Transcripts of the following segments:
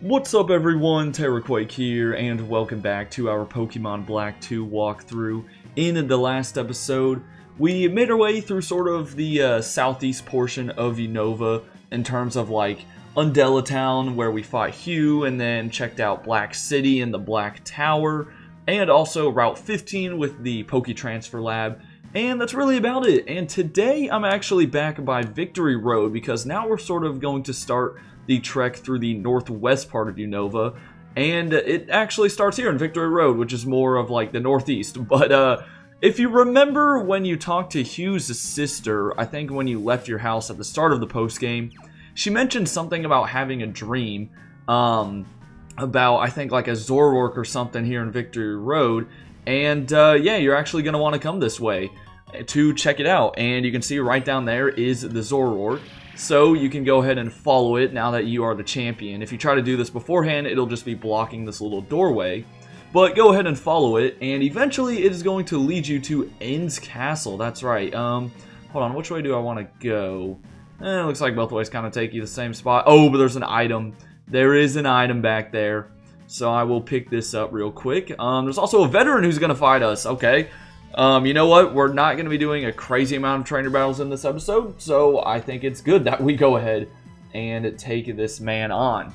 What's up everyone, Terraquake here, and welcome back to our Pokemon Black 2 walkthrough. In the last episode, we made our way through sort of the southeast portion of Unova in terms of like Undella Town, where we fought Hugh, and then checked out Black City and the Black Tower, and also Route 15 with the Poke Transfer Lab. And that's really about it. And today I'm actually back by Victory Road because now we're sort of going to start the trek through the northwest part of Unova, and it actually starts here in Victory Road, which is more of like the northeast. But if you remember when you talked to Hugh's sister, I think when you left your house at the start of the post game, she mentioned something about having a dream about, I think, like a Zoroark or something here in Victory Road. And yeah, you're actually going to want to come this way to check it out. And you can see right down there is the Zoroark. So you can go ahead and follow it now that you are the champion. If you try to do this beforehand, it'll just be blocking this little doorway. But go ahead and follow it, and eventually it is going to lead you to N's Castle. That's right. Hold on, which way do I want to go? It looks like both ways kind of take you to the same spot. Oh, but there's an item. There is an item back there. So I will pick this up real quick. There's also a veteran who's going to fight us. Okay. You know what? We're not going to be doing a crazy amount of trainer battles in this episode, so I think it's good that we go ahead and take this man on.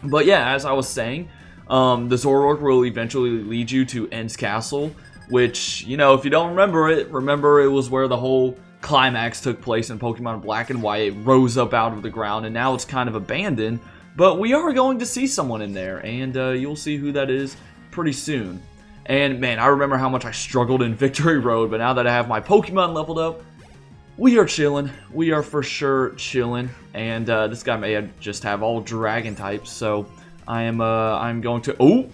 But yeah, as I was saying, the Zoroark will eventually lead you to N's Castle, which, you know, if you don't remember it was where the whole climax took place in Pokemon Black and White. It rose up out of the ground, and now it's kind of abandoned, but we are going to see someone in there, and you'll see who that is pretty soon. And man, I remember how much I struggled in Victory Road, but now that I have my Pokemon leveled up, we are chilling. We are for sure chilling. And this guy may just have all dragon types, so I'm going to... Oh,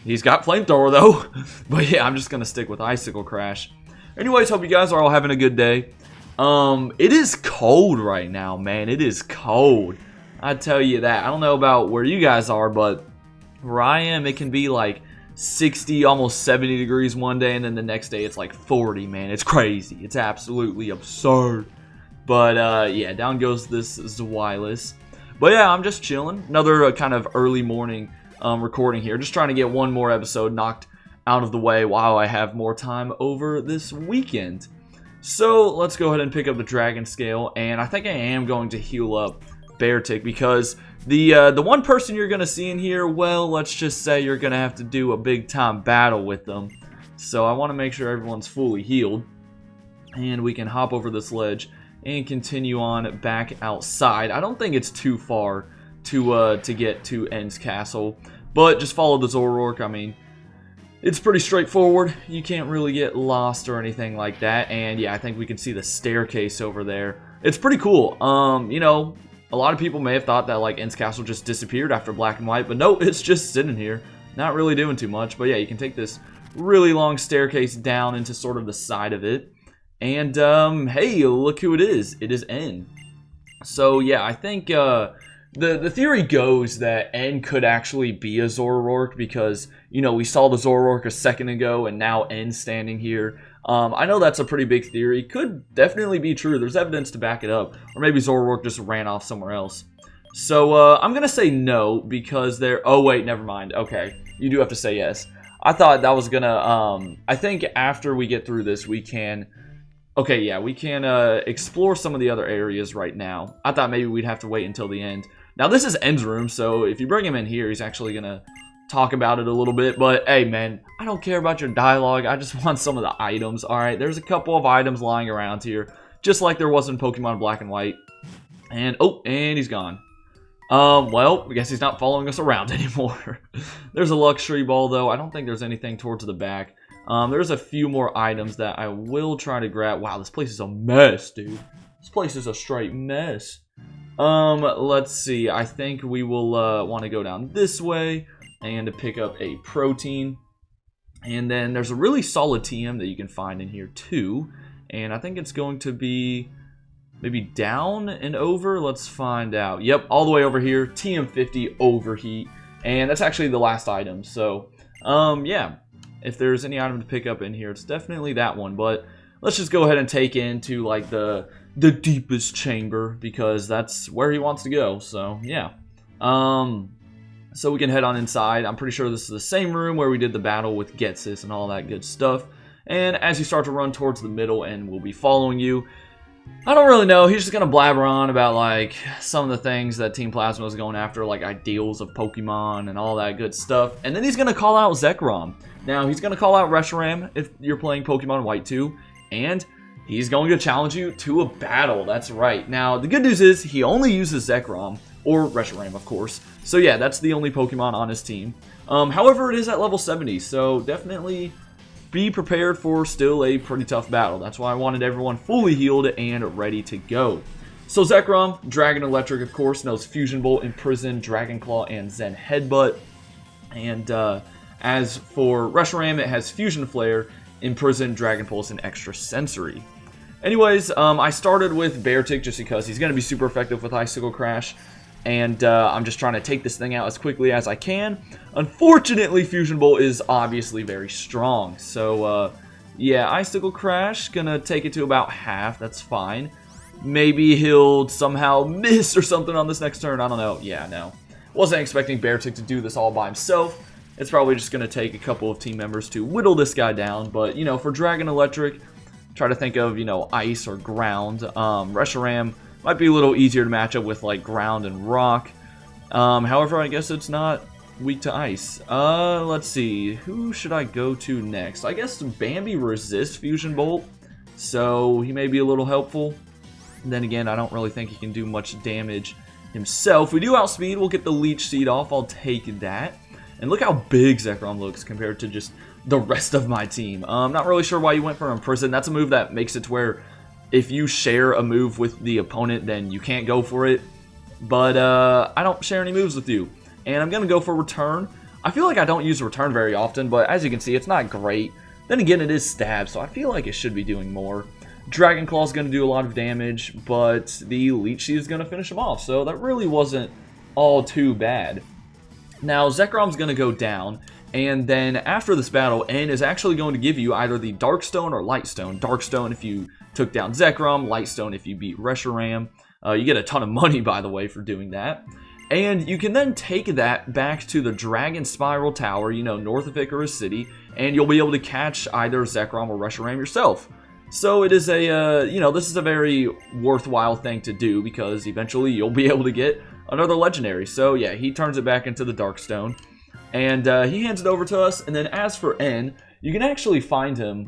he's got Flamethrower though. But yeah, I'm just going to stick with Icicle Crash. Anyways, hope you guys are all having a good day. It is cold right now, man. It is cold. I tell you that. I don't know about where you guys are, but where I am, it can be like 60, almost 70 degrees one day, and then the next day it's like 40, man. It's crazy. It's absolutely absurd. But yeah, down goes this Zweilous. But yeah, I'm just chilling. Another kind of early morning recording here. Just trying to get one more episode knocked out of the way while I have more time over this weekend. So let's go ahead and pick up the Dragon Scale, and I think I am going to heal up Beartic because the one person you're gonna see in here, well, let's just say you're gonna have to do a big time battle with them. So I want to make sure everyone's fully healed, and we can hop over this ledge and continue on back outside. I don't think it's too far to get to N's Castle, but just follow the Zoroark. I mean, it's pretty straightforward. You can't really get lost or anything like that. And yeah, I think we can see the staircase over there. It's pretty cool. You know, a lot of people may have thought that like N's Castle just disappeared after Black and White, but no, it's just sitting here, not really doing too much. But yeah, you can take this really long staircase down into sort of the side of it, and hey, look who it is. It is N. So yeah, I think the theory goes that N could actually be a Zoroark because, you know, we saw the Zoroark a second ago, and now N's standing here. I know that's a pretty big theory. Could definitely be true. There's evidence to back it up. Or maybe Zoroark just ran off somewhere else. So, I'm going to say no because they're... Oh, wait, never mind. Okay, you do have to say yes. I thought that was going to... I think after we get through this, we can... Okay, yeah, we can explore some of the other areas right now. I thought maybe we'd have to wait until the end. Now, this is N's room, so if you bring him in here, he's actually going to talk about it a little bit. But hey, man, I don't care about your dialogue. I just want some of the items. All right, there's a couple of items lying around here, just like there was in Pokemon Black and White. And oh, and he's gone. Well, I guess he's not following us around anymore. There's a luxury ball though. I don't think there's anything towards the back. There's a few more items that I will try to grab. Wow, this place is a mess, dude. This place is a straight mess. Let's see. I think we will want to go down this way and to pick up a protein. And then there's a really solid TM that you can find in here too. And I think it's going to be maybe down and over. Let's find out. Yep, all the way over here. TM50 Overheat. And that's actually the last item. So, yeah. If there's any item to pick up in here, it's definitely that one. But let's just go ahead and take into like the deepest chamber because that's where he wants to go. So, yeah. So we can head on inside. I'm pretty sure this is the same room where we did the battle with Ghetsis and all that good stuff. And as you start to run towards the middle, and we'll be following you, I don't really know. He's just going to blabber on about, like, some of the things that Team Plasma was going after, like ideals of Pokemon and all that good stuff. And then he's going to call out Zekrom. Now, he's going to call out Reshiram if you're playing Pokemon White 2. And he's going to challenge you to a battle. That's right. Now, the good news is he only uses Zekrom, or Reshiram, of course. So, yeah, that's the only Pokemon on his team. However, it is at level 70, so definitely be prepared for still a pretty tough battle. That's why I wanted everyone fully healed and ready to go. So Zekrom, Dragon Electric, of course, knows Fusion Bolt, Imprison, Dragon Claw, and Zen Headbutt. And as for Reshiram, it has Fusion Flare, Imprison, Dragon Pulse, and Extra Sensory. Anyways, I started with Beartic just because he's going to be super effective with Icicle Crash. And I'm just trying to take this thing out as quickly as I can. Unfortunately, Fusion Bolt is obviously very strong. So, yeah, Icicle Crash, gonna take it to about half. That's fine. Maybe he'll somehow miss or something on this next turn. I don't know. Yeah, no. Wasn't expecting Beartic to do this all by himself. It's probably just gonna take a couple of team members to whittle this guy down. But, you know, for Dragon Electric, try to think of, you know, Ice or Ground. Reshiram might be a little easier to match up with, like, Ground and Rock. However, I guess it's not weak to Ice. Let's see. Who should I go to next? I guess Bambi resists Fusion Bolt, so he may be a little helpful. And then again, I don't really think he can do much damage himself. We do outspeed. We'll get the Leech Seed off. I'll take that. And look how big Zekrom looks compared to just the rest of my team. I'm not really sure why you went for Imprison. That's a move that makes it to where if you share a move with the opponent, then you can't go for it. But I don't share any moves with you. And I'm going to go for Return. I feel like I don't use Return very often, but as you can see, it's not great. Then again, it is Stab, so I feel like it should be doing more. Dragon Claw is going to do a lot of damage, but the Leech Seed is going to finish him off. So that really wasn't all too bad. Now, Zekrom's going to go down. And then after this battle, N is actually going to give you either the Dark Stone or Light Stone. Dark Stone if you took down Zekrom, Light Stone if you beat Reshiram. You get a ton of money, by the way, for doing that. And you can then take that back to the Dragon Spiral Tower, you know, north of Icarus City, and you'll be able to catch either Zekrom or Reshiram yourself. So it is a, you know, this is a very worthwhile thing to do because eventually you'll be able to get another Legendary. So yeah, he turns it back into the Dark Stone. And he hands it over to us. And then as for N, you can actually find him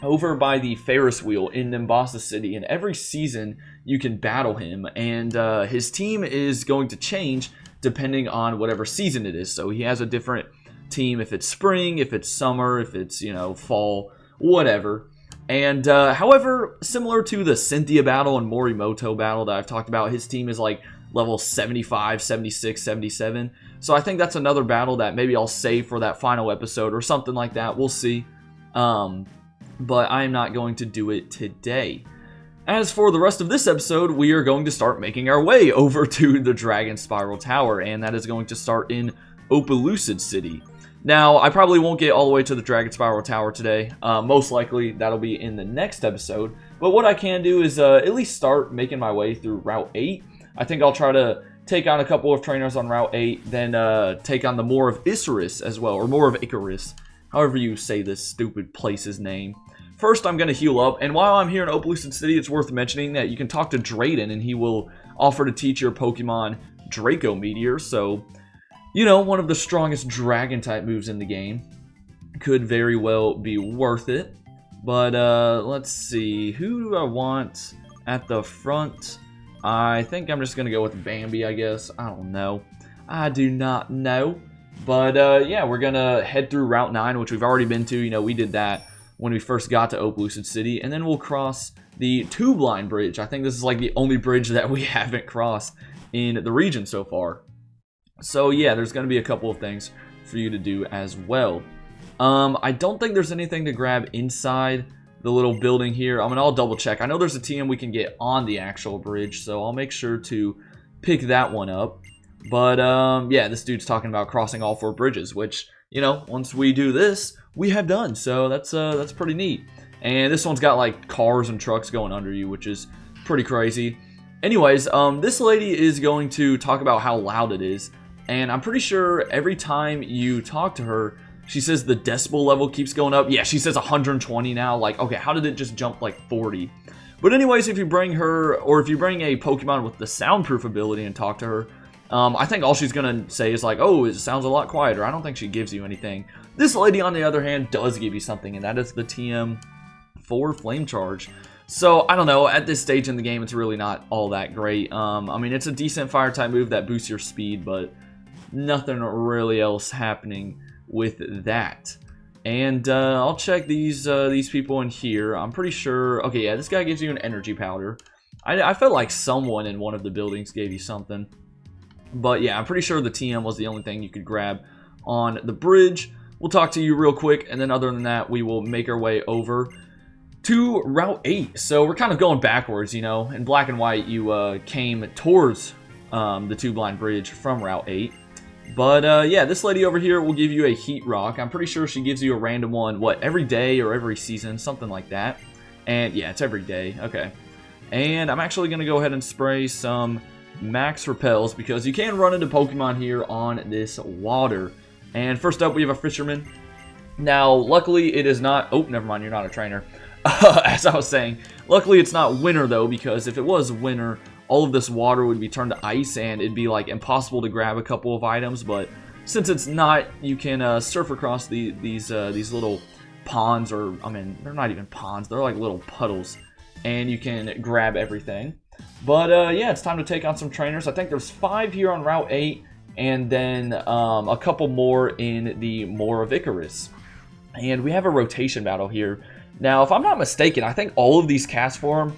over by the Ferris wheel in Nimbasa City. And every season, you can battle him. And his team is going to change depending on whatever season it is. So he has a different team if it's spring, if it's summer, if it's, you know, fall, whatever. And however, similar to the Cynthia battle and Morimoto battle that I've talked about, his team is like level 75, 76, 77. So I think that's another battle that maybe I'll save for that final episode or something like that. We'll see. But I'm not going to do it today. As for the rest of this episode, we are going to start making our way over to the Dragon Spiral Tower, and that is going to start in Opelucid City. Now, I probably won't get all the way to the Dragon Spiral Tower today. Most likely, that'll be in the next episode. But what I can do is at least start making my way through Route 8. I think I'll try to take on a couple of trainers on Route 8, then take on the Moor of Icarus as well, or Moor of Icarus, however you say this stupid place's name. First, I'm going to heal up, and while I'm here in Opelucid City, it's worth mentioning that you can talk to Drayden, and he will offer to teach your Pokemon Draco Meteor, so, you know, one of the strongest Dragon-type moves in the game. Could very well be worth it. But, let's see, who do I want at the front? I think I'm just going to go with Bambi, I guess. I don't know. I do not know. But, yeah, we're going to head through Route 9, which we've already been to. You know, we did that when we first got to Opelucid City. And then we'll cross the Tube Line Bridge. I think this is, like, the only bridge that we haven't crossed in the region so far. So, yeah, there's going to be a couple of things for you to do as well. I don't think there's anything to grab inside the little building here. I mean, I'll double check. I know there's a TM we can get on the actual bridge, so I'll make sure to pick that one up. But, yeah, this dude's talking about crossing all 4 bridges, which, you know, once we do this, we have done. So that's pretty neat. And this one's got, like, cars and trucks going under you, which is pretty crazy. Anyways, this lady is going to talk about how loud it is. And I'm pretty sure every time you talk to her, she says the decibel level keeps going up. Yeah, she says 120 now. Like, okay, how did it just jump like 40? But anyways, if you bring her, or if you bring a Pokemon with the soundproof ability and talk to her, I think all she's going to say is like, oh, it sounds a lot quieter. I don't think she gives you anything. This lady, on the other hand, does give you something, and that is the TM4 Flame Charge. So, I don't know, at this stage in the game, it's really not all that great. I mean, it's a decent Fire-type move that boosts your speed, but nothing really else happening with that. And I'll check these people in here. I'm pretty sure... Okay, yeah, this guy gives you an energy powder. I felt like someone in one of the buildings gave you something. But yeah, I'm pretty sure the TM was the only thing you could grab on the bridge. We'll talk to you real quick, and then other than that, we will make our way over to Route 8. So we're kind of going backwards, you know. In Black and White, you came towards the Two-Blind Bridge from Route 8. But yeah, this lady over here will give you a Heat Rock. I'm pretty sure she gives you a random one, what, every day or every season, something like that. And yeah, it's every day. Okay. And I'm actually going to go ahead and spray some Max Repels because you can run into Pokemon here on this water. And first up, we have a Fisherman. Now, luckily, it is not... Oh, never mind, you're not a trainer. As I was saying, luckily it's not winter, though, because if it was winter, all of this water would be turned to ice, and it'd be, like, impossible to grab a couple of items. But since it's not, you can surf across these little ponds, or, I mean, they're not even ponds. They're like little puddles, and you can grab everything. But, yeah, it's time to take on some trainers. I think there's 5 here on Route 8, and then a couple more in the Moor of Icarus. And we have a rotation battle here. Now, if I'm not mistaken, I think all of these Castform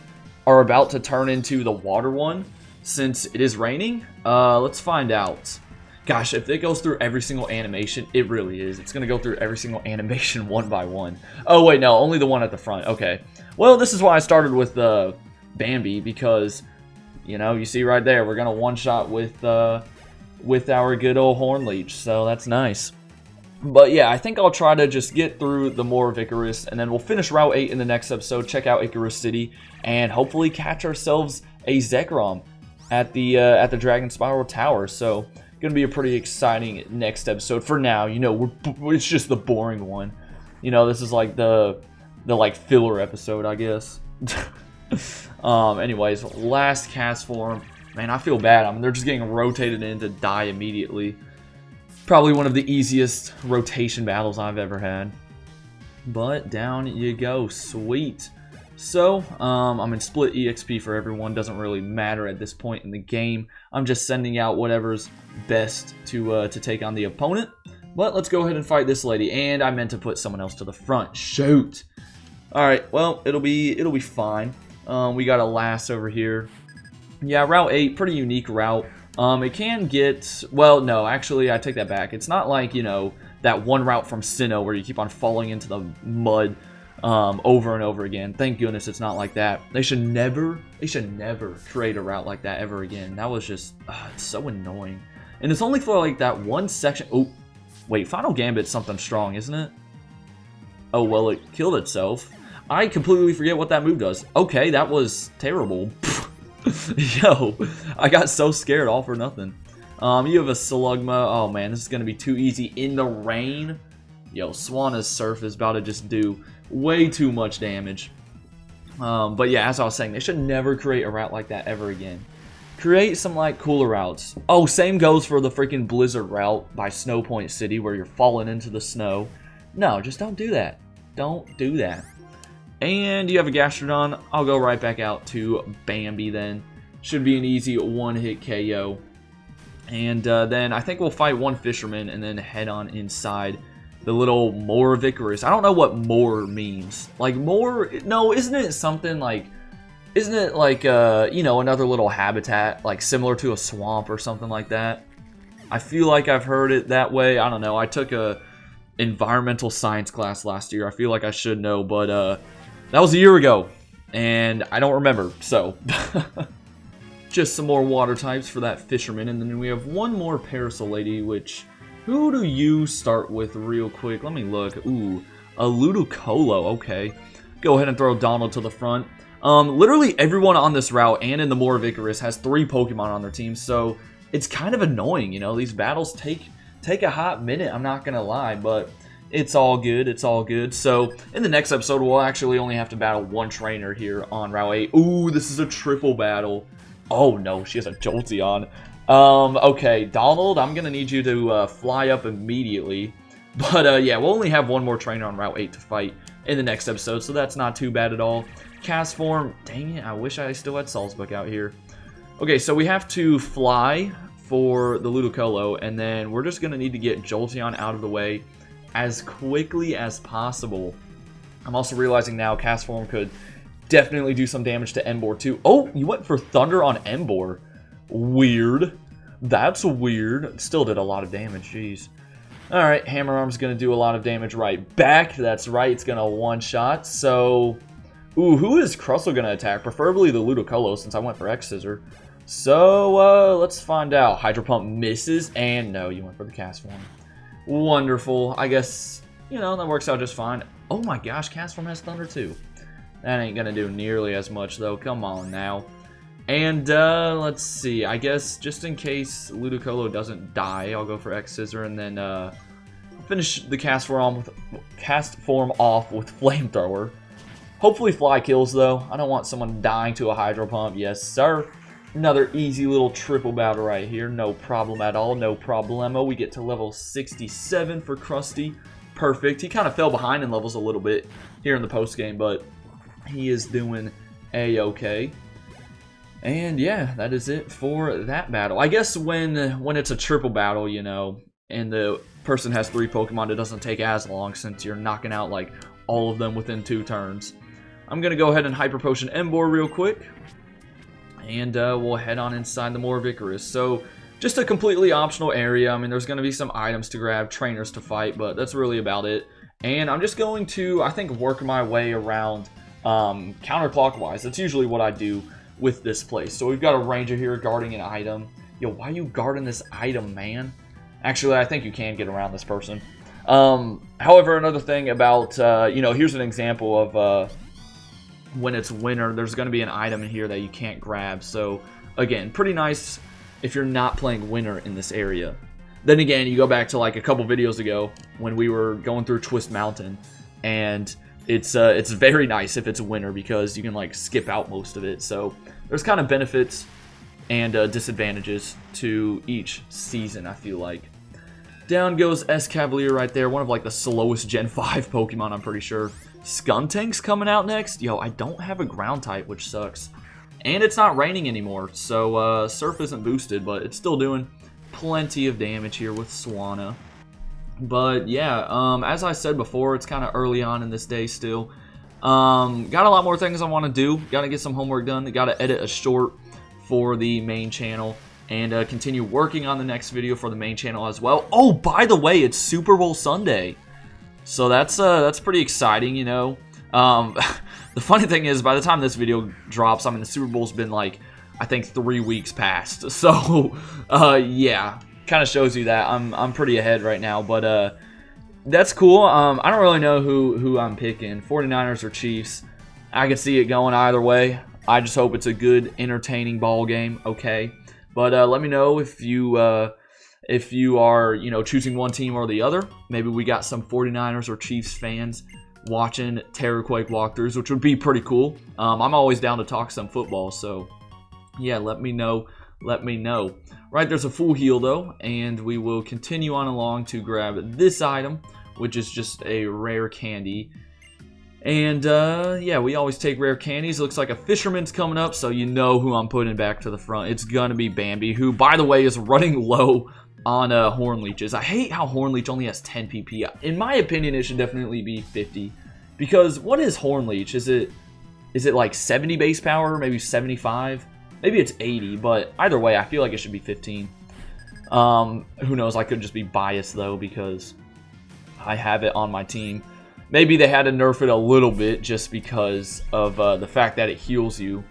are about to turn into the water one, since it is raining. Let's find out. Gosh, if it goes through every single animation, it really is. It's going to go through every single animation one by one. Oh, wait, no, only the one at the front. Okay. Well, this is why I started with Bambi, because, you know, you see right there, we're going to one-shot with our good old Hornleech, so that's nice. But yeah, I think I'll try to just get through the Moor of Icarus, and then we'll finish Route 8 in the next episode, check out Icarus City, and hopefully catch ourselves a Zekrom at the Dragon Spiral Tower. So, gonna be a pretty exciting next episode. For now, you know, it's just the boring one. You know, this is like the like filler episode, I guess. Anyways, last Castform. Man, I feel bad. I mean, they're just getting rotated in to die immediately. Probably one of the easiest rotation battles I've ever had. But down you go. Sweet. So, I'm in split EXP for everyone. Doesn't really matter at this point in the game. I'm just sending out whatever's best to take on the opponent. But let's go ahead and fight this lady. And I meant to put someone else to the front. Shoot. Alright, well, it'll be fine. We got a Lass over here. Yeah, Route 8, pretty unique route. It can get... Well, no, actually, I take that back. It's not like, you know, that one route from Sinnoh where you keep on falling into the mud over and over again. Thank goodness it's not like that. They should never create a route like that ever again. That was just... it's so annoying. And it's only for, like, that one section... Oh, wait, Final Gambit's something strong, isn't it? Oh, well, it killed itself. I completely forget what that move does. Okay, that was terrible. Yo, I got so scared all for nothing. You have a Slugma. Oh man, this is going to be too easy in the rain. Yo, Swana's Surf is about to just do way too much damage. But yeah, as I was saying, they should never create a route like that ever again. Create some like cooler routes. Oh, same goes for the freaking Blizzard route by Snow Point City where you're falling into the snow. No, just don't do that. Don't do that. And you have a Gastrodon. I'll go right back out to Bambi then. Should be an easy one-hit KO. And then I think we'll fight one Fisherman and then head on inside the little Moor of Icarus. I don't know what Moor means. Like Moor, no, isn't it something like, isn't it like, you know, another little habitat, like similar to a swamp or something like that? I feel like I've heard it that way. I don't know. I took a environmental science class last year. I feel like I should know, but that was a year ago, and I don't remember, so. Just some more water types for that Fisherman, and then we have one more Parasol Lady, which, who do you start with real quick? Let me look. Ooh, a Ludicolo, okay. Go ahead and throw Donald to the front. Literally everyone on this route and in the Moor of Icarus has 3 Pokemon on their team, so it's kind of annoying, you know. These battles take a hot minute, I'm not gonna lie, but it's all good, it's all good. So, in the next episode, we'll actually only have to battle one trainer here on Route 8. Ooh, this is a triple battle. Oh no, she has a Jolteon. Okay, Donald, I'm gonna need you to fly up immediately. But yeah, we'll only have one more trainer on Route 8 to fight in the next episode, so that's not too bad at all. Cast form, dang it, I wish I still had Salzbuck out here. Okay, so we have to fly for the Ludicolo, and then we're just gonna need to get Jolteon out of the way as quickly as possible. I'm also realizing now Cast Form could definitely do some damage to Emboar too. Oh, you went for Thunder on Emboar. Weird. That's weird. Still did a lot of damage, jeez. Alright, Hammer Arm's going to do a lot of damage right back. That's right, it's going to one-shot. So, ooh, who is Crustle going to attack? Preferably the Ludicolo, since I went for X-Scissor. So, let's find out. Hydro Pump misses, and no, you went for the Cast Form. Wonderful. I guess, you know, that works out just fine. Oh my gosh, Cast Form has Thunder too. That ain't gonna do nearly as much though. Come on now. And let's see. I guess just in case Ludicolo doesn't die, I'll go for X-Scissor and then finish the cast form off with Flamethrower. Hopefully Fly kills though. I don't want someone dying to a Hydro Pump. Yes, sir. Another easy little triple battle right here. No problem at all. No problemo. We get to level 67 for Krusty. Perfect. He kind of fell behind in levels a little bit here in the post game, but he is doing a-okay. And yeah, that is it for that battle. I guess when it's a triple battle, you know, and the person has 3 Pokemon, it doesn't take as long since you're knocking out like all of them within 2 turns. I'm gonna go ahead and Hyper Potion Emboar real quick. And we'll head on inside the Morvicarus. So, just a completely optional area. I mean, there's going to be some items to grab, trainers to fight, but that's really about it. And I'm just going to, I think, work my way around counterclockwise. That's usually what I do with this place. So we've got a Ranger here guarding an item. Yo, why are you guarding this item, man? Actually, I think you can get around this person. However, another thing about, you know, here's an example of... when it's winter, there's going to be an item in here that you can't grab. So, again, pretty nice if you're not playing winter in this area. Then again, you go back to like a couple videos ago when we were going through Twist Mountain, and it's very nice if it's winter because you can like skip out most of it. So, there's kind of benefits and disadvantages to each season, I feel like. Down goes Escavalier right there, one of like the slowest Gen 5 Pokemon, I'm pretty sure. Skuntank's coming out next. Yo, I don't have a ground type, which sucks. And it's not raining anymore, so Surf isn't boosted, but it's still doing plenty of damage here with Swanna. But yeah, as I said before, it's kind of early on in this day still. Got a lot more things I want to do. Got to get some homework done. Got to edit a short for the main channel. And continue working on the next video for the main channel as well. Oh, by the way, it's Super Bowl Sunday. So that's pretty exciting, you know. The funny thing is, by the time this video drops, I mean, the Super Bowl's been like, I think 3 weeks past. So, yeah, kind of shows you that I'm pretty ahead right now. But that's cool. I don't really know who I'm picking, 49ers or Chiefs. I can see it going either way. I just hope it's a good, entertaining ball game. Okay, but let me know if you are, you know, choosing one team or the other. Maybe we got some 49ers or Chiefs fans watching Terraquake walkthroughs, which would be pretty cool. I'm always down to talk some football, so yeah, let me know. Let me know. Right, there's a full heal though, and we will continue on along to grab this item, which is just a rare candy. And yeah, we always take rare candies. It looks like a fisherman's coming up, so you know who I'm putting back to the front. It's gonna be Bambi, who, by the way, is running low on Horn Leeches. I hate how Horn Leech only has 10 PP. In my opinion, it should definitely be 50. Because what is Horn Leech? Is it like 70 base power? Maybe 75? Maybe it's 80, but either way, I feel like it should be 15. Who knows? I could just be biased, though, because I have it on my team. Maybe they had to nerf it a little bit just because of the fact that it heals you.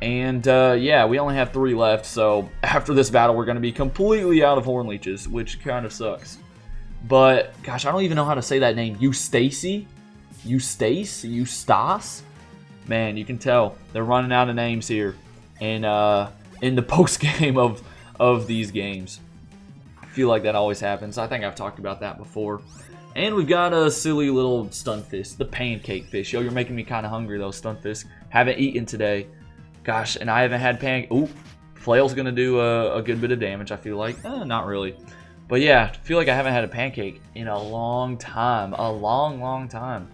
And yeah, we only have 3 left, so after this battle, we're going to be completely out of Horn Leeches, which kind of sucks. But, gosh, I don't even know how to say that name. Eustace? Eustace? Man, you can tell. They're running out of names here in the post-game of of these games. I feel like that always happens. I think I've talked about that before. And we've got a silly little Stunfisk, the pancake fish. Yo, you're making me kind of hungry though, Stunfisk. Haven't eaten today. Gosh, and I haven't had pancake. Ooh, Flail's going to do a good bit of damage, I feel like. Not really. But yeah, I feel like I haven't had a pancake in a long time. A long, long time.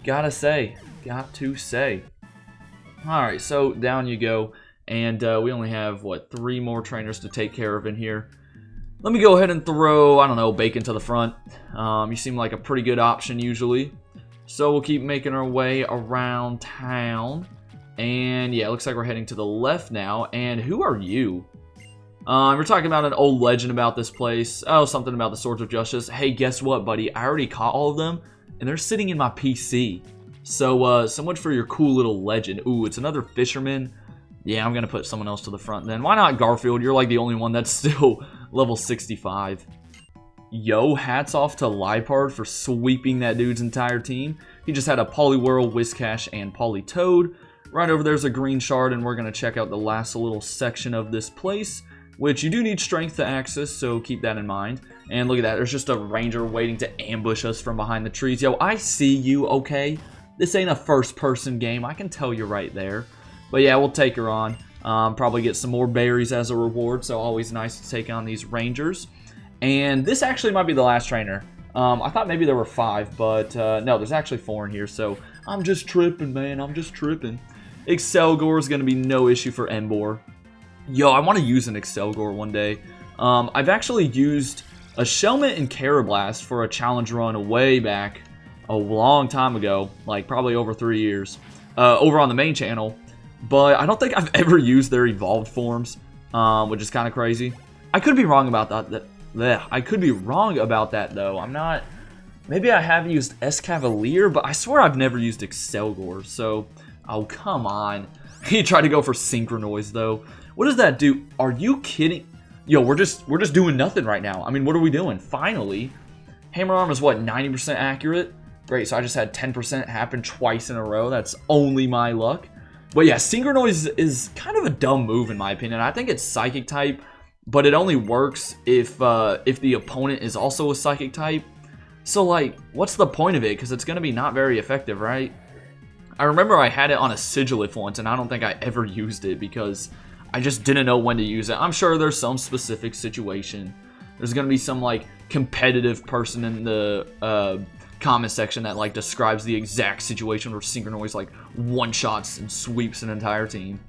Gotta say. Got to say. Alright, so down you go. And we only have, what, 3 more trainers to take care of in here. Let me go ahead and throw, I don't know, Bacon to the front. You seem like a pretty good option usually. So we'll keep making our way around town. And yeah, it looks like we're heading to the left now. And who are you? We're talking about an old legend about this place. Oh, something about the Swords of Justice. Hey, guess what, buddy? I already caught all of them, and they're sitting in my PC. So, so much for your cool little legend. Ooh, it's another fisherman. Yeah, I'm going to put someone else to the front then. Why not Garfield? You're like the only one that's still level 65. Yo, hats off to Liepard for sweeping that dude's entire team. He just had a Poliwhirl, Whiscash, and Politoed. Right over there's a green shard, and we're going to check out the last little section of this place, which you do need strength to access, so keep that in mind. And look at that, there's just a ranger waiting to ambush us from behind the trees. Yo, I see you, okay? This ain't a first-person game, I can tell you right there. But yeah, we'll take her on. Probably get some more berries as a reward, so always nice to take on these rangers. And this actually might be the last trainer. I thought maybe there were 5, but no, there's actually 4 in here, so I'm just tripping, man, I'm just tripping. Excelgor is going to be no issue for Emboar. Yo, I want to use an Excelgor one day. I've actually used a Shelmet and Karrablast for a challenge run way back a long time ago, like probably over 3 years, over on the main channel. But I don't think I've ever used their evolved forms, which is kind of crazy. I could be wrong about that. I could be wrong about that though. I'm not. Maybe I have used Escavalier, but I swear I've never used Excelgor. So, oh come on. He tried to go for Synchronoise though. What does that do? Are you kidding? Yo, we're just doing nothing right now. I mean, what are we doing? Finally, Hammer Arm is what, 90% accurate? Great. So I just had 10% happen twice in a row. That's only my luck. But yeah, Synchronoise is kind of a dumb move in my opinion. I think it's Psychic type, but it only works if the opponent is also a Psychic type. So like, what's the point of it? Because it's going to be not very effective, right? I remember I had it on a Sigilif once, and I don't think I ever used it because I just didn't know when to use it. I'm sure there's some specific situation. There's going to be some like competitive person in the comment section that like describes the exact situation where Synchronoise like one-shots and sweeps an entire team.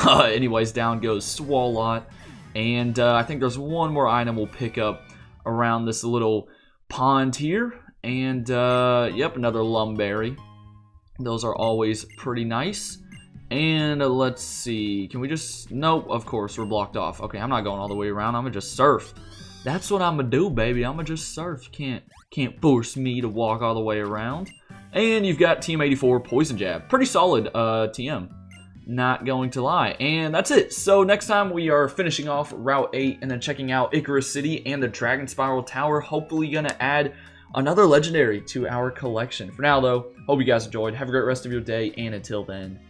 Anyways, down goes Swalot. And I think there's one more item we'll pick up around this little pond here. And yep, another Lumberry. Those are always pretty nice. And let's see, can we just, nope, of course, we're blocked off. Okay, I'm not going all the way around, I'm gonna just surf. That's what I'm gonna do, baby, I'm gonna just surf. Can't force me to walk all the way around. And you've got TM84 Poison Jab. Pretty solid TM, not going to lie. And that's it. So next time we are finishing off Route 8 and then checking out Icarus City and the Dragon Spiral Tower. Hopefully gonna add another legendary to our collection. For now though, hope you guys enjoyed. Have a great rest of your day, and until then,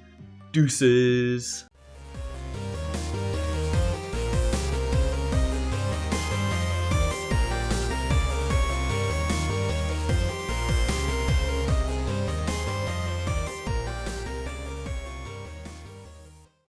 deuces.